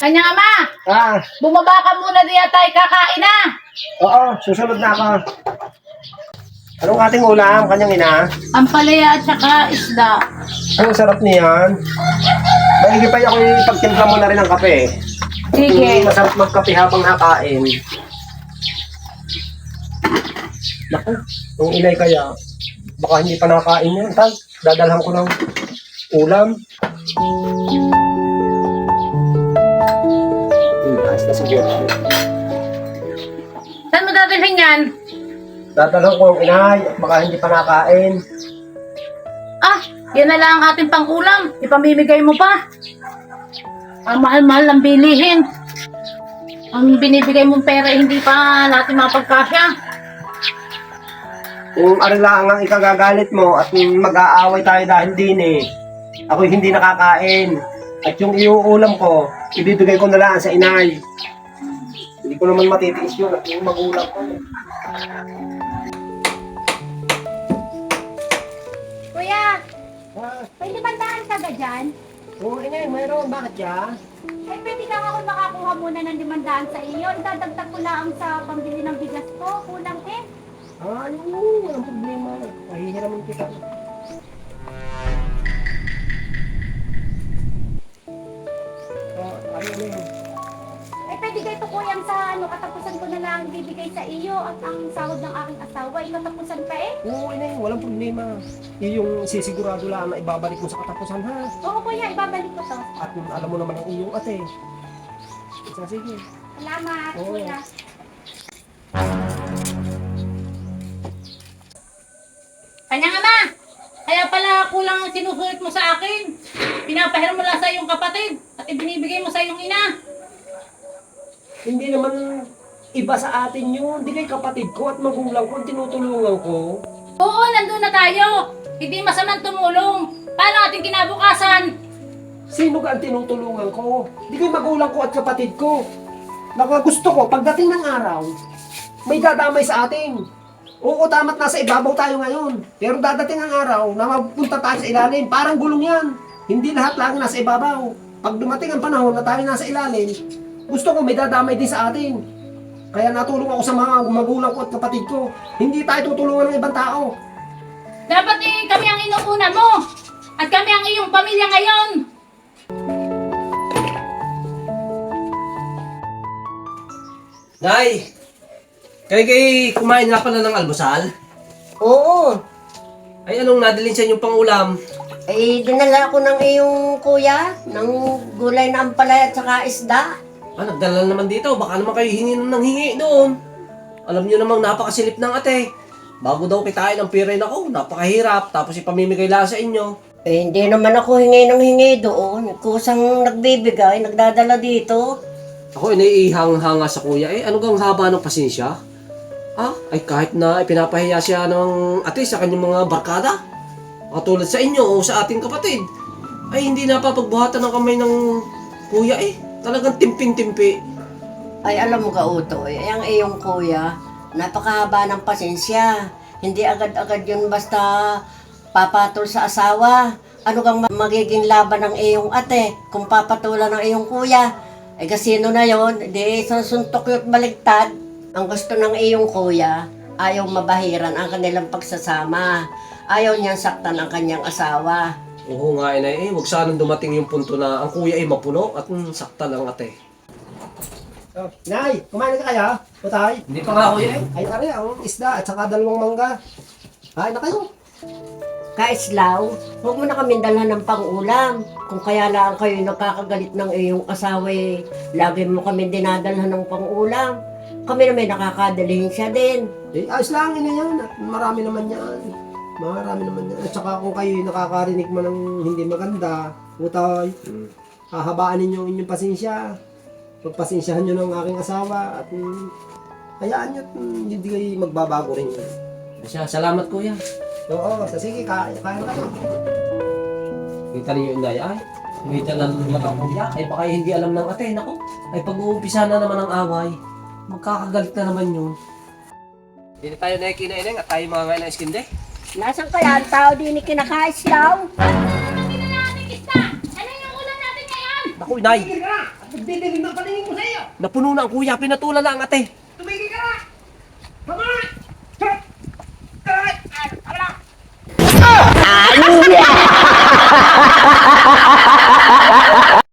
Kanyang ama, bumaba ka muna diya tayo kakain na. Oo, susunod na ako. Anong ating ulam, kanyang ina? Ampalaya at saka isda. Ang sarap niyan. Maigi pa ako ipagtimpla mo na rin ng kape. Sige. Masarap magkape habang nakain. Naku, kung inay kaya, baka hindi pa nakain yan. Tag, dadalhan ko ng ulam. Ayos na siguro. Saan mo dadalhin yan? Dadalhan ko ng inay at baka hindi pa nakain. Ah, yan na lang ang ating pang-ulam. Ipamimigay mo pa. Ang mahal-mahal ng bilihin. Ang binibigay mong pera, hindi pa natin mapagkasya. Kung ano lang ang ikagagalit mo at mag-aaway tayo dahil din eh. Ako'y hindi nakakain. At yung iuulam ko, ibibigay ko na lang sa inay. Hindi ko naman matitiis yun at yung magulang ko. Kuya, may limandaan ka ba dyan? Oo, inay, mayroon. Bakit ya? Eh, pwede ka ako makakuha muna ng limandaan sa iyo. Idadagdag ko lang sa pambili ng bigas ko. Kulang eh. Ano, walang problema. Mahihiraman kita. Ano yun? Eh, pwede kayo tukuyang sa katapusan ko na lang bibigay sa iyo at ang sahod ng aking asawa. Katapusan pa eh. Oo, inay, walang problema. Yun yung sisigurado lang na ibabalik mo sa katapusan, ha? Oo kuya, ibabalik ko to. At alam mo naman ang iyong ate. Sige. Salamat Oo. kuya. Kanyang ama, kaya pala kulang ang sinusulit mo sa akin. Pinapahiram mo lang sa iyong kapatid at ibinibigay mo sa iyong ina. Hindi naman iba sa atin yun. Hindi kay kapatid ko at magulang ko, tinutulungan ko. Oo, nandun na tayo. Hindi masamang tumulong. Paano ating kinabukasan? Sino ka ang tinutulungan ko? Hindi kay magulang ko at kapatid ko. Baka gusto ko, pagdating ng araw, may dadamay sa atin. Oo, tama't nasa ibabaw tayo ngayon. Pero dadating ang araw na mapunta tayo sa ilalim. Parang gulong yan. Hindi lahat lagi nasa ibabaw. Pag dumating ang panahon na tayo nasa ilalim, gusto ko may dadamay din sa atin. Kaya natulong ako sa mga magulang ko at kapatid ko. Hindi tayo tutulungan ng ibang tao. Dapat kami ang inuuna mo. At kami ang iyong pamilya ngayon. Nay! Kay kumain nga pala ng almusal? Oo. Ay anong nadalhin sa inyong pangulam? Eh, dinala ko ng iyong kuya, ng gulay na ampalaya at saka isda. Ah, nagdala naman dito. Baka naman kayo hingi ng hingi doon. Alam niyo namang napakasilip ng ate. Bago daw kitain ang pirin ako, napakahirap. Tapos ipamimigay lang sa inyo. Eh, hindi naman ako hingi ng hingi doon. Kusang nagbibigay, nagdadala dito. Ako iniihang-hanga sa kuya. Ano gang haba ng pasensya? Ay kahit na ipinapahiya siya ng ate sa kanyang mga barkada. Katulad sa inyo o sa ating kapatid. Ay hindi napapagbuhatan ng kamay ng kuya Talagang timping-timpi. Ay, alam mo ka, Utoy, ang iyong kuya, napakahaba ng pasensya. Hindi agad-agad yun basta papatol sa asawa. Ano kang magiging laban ng iyong ate kung papatulan ng iyong kuya? Ay, kasino na yon? Di, sa suntok yun baligtad. Ang gusto ng iyong kuya, ayaw mabahiran ang kanilang pagsasama. Ayaw niyang saktan ang kanyang asawa. Oo nga inay, wag sanang dumating yung punto na ang kuya ay mapuno at sakta lang ate. Oh, Nay, kumain na kaya? Patay? Hindi pa nga kuya Ay, ari, ang isda at saka dalawang mangga. Kain na kayo. Kaislaw, huwag mo na kami dalhan ng pang-ulam. Kung kaya lang kayo nakakagalit ng iyong asawa, lagi mo kami dinadalhan ng pang-ulam. Kami na may nakakadalhin siya din. Ayos lang, ina yan. At marami naman yan. Marami naman yan. At saka kung kayo nakakarinig mo ng hindi maganda, utay, hahabaan ninyo ang inyong pasensya. Pagpasensyahan nyo ng aking asawa at hayaan nyo at hindi kayo magbabago rin yun. Salamat kuya. Oo, sige, kain ka. Kita niyo inay may dala naman ang kuya. Ay baka hindi alam ng ate. Nako, ay pag-uumpisa na naman ang away. Magkakagalit na naman yun. Hindi tayo nakikinaineng at tayo mga ngayon na iskinde. Nasaan kaya ang tao din ni kinakaislaw? Ano yung ulam natin ngayon? Naku inay, At nagdidilim ng paningin ko sa iyo. Napuno na ang kuya, pinatulan na ang ate.